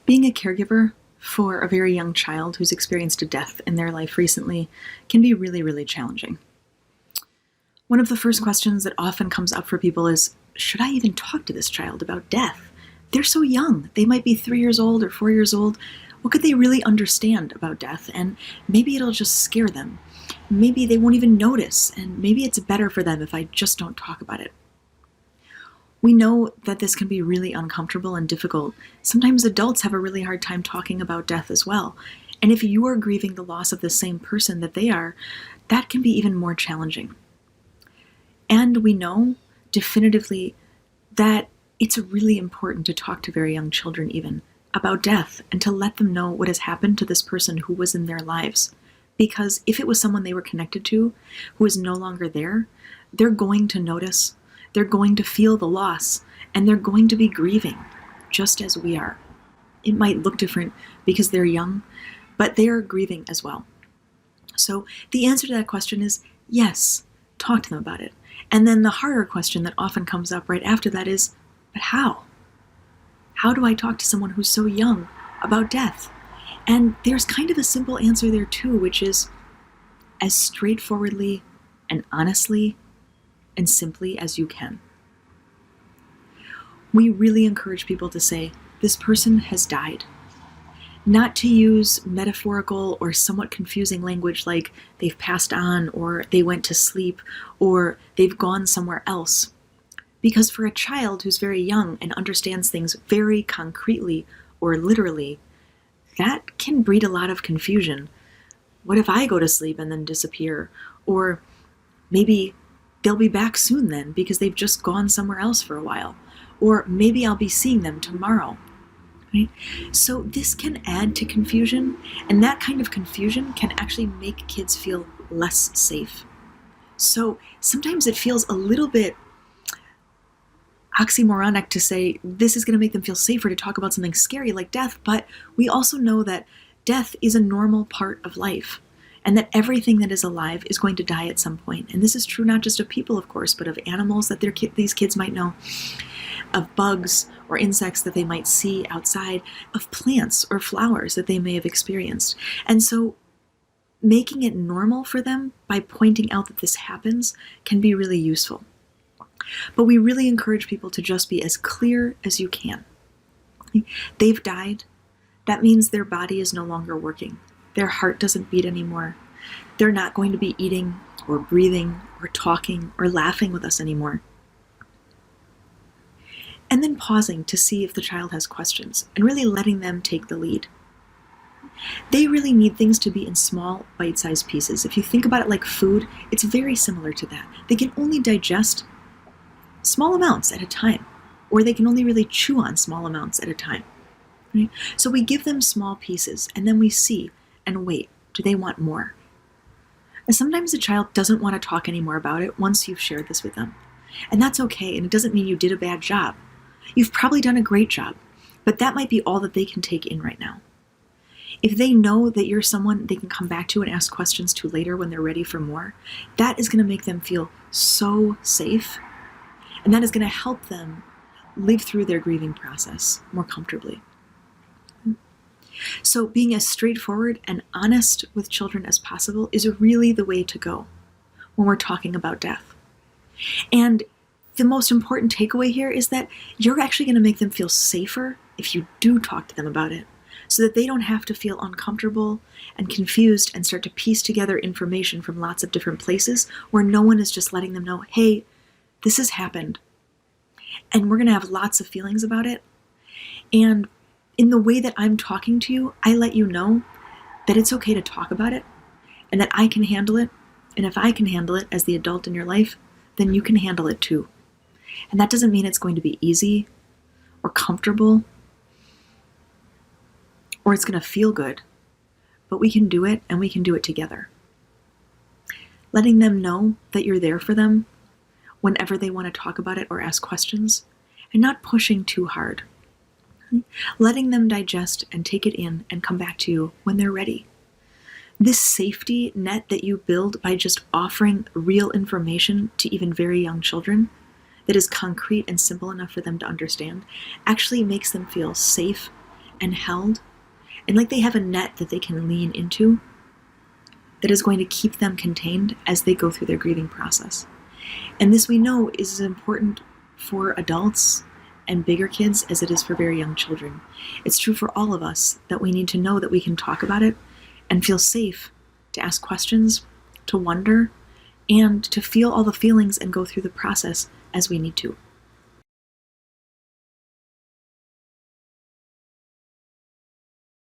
Being a caregiver for a very young child who's experienced a death in their life recently can be really, really challenging. One of the first questions that often comes up for people is, should I even talk to this child about death? They're so young. They might be 3 years old or 4 years old. What could they really understand about death? And maybe it'll just scare them. Maybe they won't even notice, and maybe it's better for them if I just don't talk about it. We know that this can be really uncomfortable and difficult. Sometimes adults have a really hard time talking about death as well. And if you are grieving the loss of the same person that they are, that can be even more challenging. And we know definitively that it's really important to talk to very young children even about death and to let them know what has happened to this person who was in their lives. Because if it was someone they were connected to who is no longer there, they're going to notice, they're going to feel the loss, and they're going to be grieving just as we are. It might look different because they're young, but they are grieving as well. So the answer to that question is yes, talk to them about it. And then the harder question that often comes up right after that is, but how? How do I talk to someone who's so young about death? And there's kind of a simple answer there too, which is as straightforwardly and honestly and simply as you can. We really encourage people to say, this person has died. Not to use metaphorical or somewhat confusing language like they've passed on or they went to sleep or they've gone somewhere else. Because for a child who's very young and understands things very concretely or literally, that can breed a lot of confusion. What if I go to sleep and then disappear? Or maybe they'll be back soon then because they've just gone somewhere else for a while. Or maybe I'll be seeing them tomorrow. Right? So this can add to confusion, and that kind of confusion can actually make kids feel less safe. So sometimes it feels a little bit oxymoronic to say this is going to make them feel safer to talk about something scary like death, but we also know that death is a normal part of life and that everything that is alive is going to die at some point. And this is true not just of people, of course, but of animals that these kids might know, of bugs or insects that they might see outside, of plants or flowers that they may have experienced. And so making it normal for them by pointing out that this happens can be really useful. But we really encourage people to just be as clear as you can. They've died. That means their body is no longer working. Their heart doesn't beat anymore. They're not going to be eating or breathing or talking or laughing with us anymore. And then pausing to see if the child has questions and really letting them take the lead. They really need things to be in small, bite-sized pieces. If you think about it like food, it's very similar to that. They can only digest small amounts at a time, or they can only really chew on small amounts at a time. Right? So we give them small pieces, and then we see and wait. Do they want more? And sometimes the child doesn't want to talk anymore about it once you've shared this with them. And that's okay, and it doesn't mean you did a bad job. You've probably done a great job, but that might be all that they can take in right now. If they know that you're someone they can come back to and ask questions to later when they're ready for more, that is going to make them feel so safe, and that is going to help them live through their grieving process more comfortably. So being as straightforward and honest with children as possible is really the way to go when we're talking about death. And the most important takeaway here is that you're actually going to make them feel safer if you do talk to them about it, so that they don't have to feel uncomfortable and confused and start to piece together information from lots of different places where no one is just letting them know, hey, this has happened. And we're going to have lots of feelings about it. And in the way that I'm talking to you, I let you know that it's okay to talk about it and that I can handle it. And if I can handle it as the adult in your life, then you can handle it too. And that doesn't mean it's going to be easy or comfortable or it's going to feel good, but we can do it and we can do it together. Letting them know that you're there for them whenever they want to talk about it or ask questions, and not pushing too hard. Letting them digest and take it in and come back to you when they're ready. This safety net that you build by just offering real information to even very young children that is concrete and simple enough for them to understand actually makes them feel safe and held, and like they have a net that they can lean into that is going to keep them contained as they go through their grieving process. And this we know is as important for adults and bigger kids as it is for very young children. It's true for all of us that we need to know that we can talk about it and feel safe to ask questions, to wonder, and to feel all the feelings and go through the process as we need to.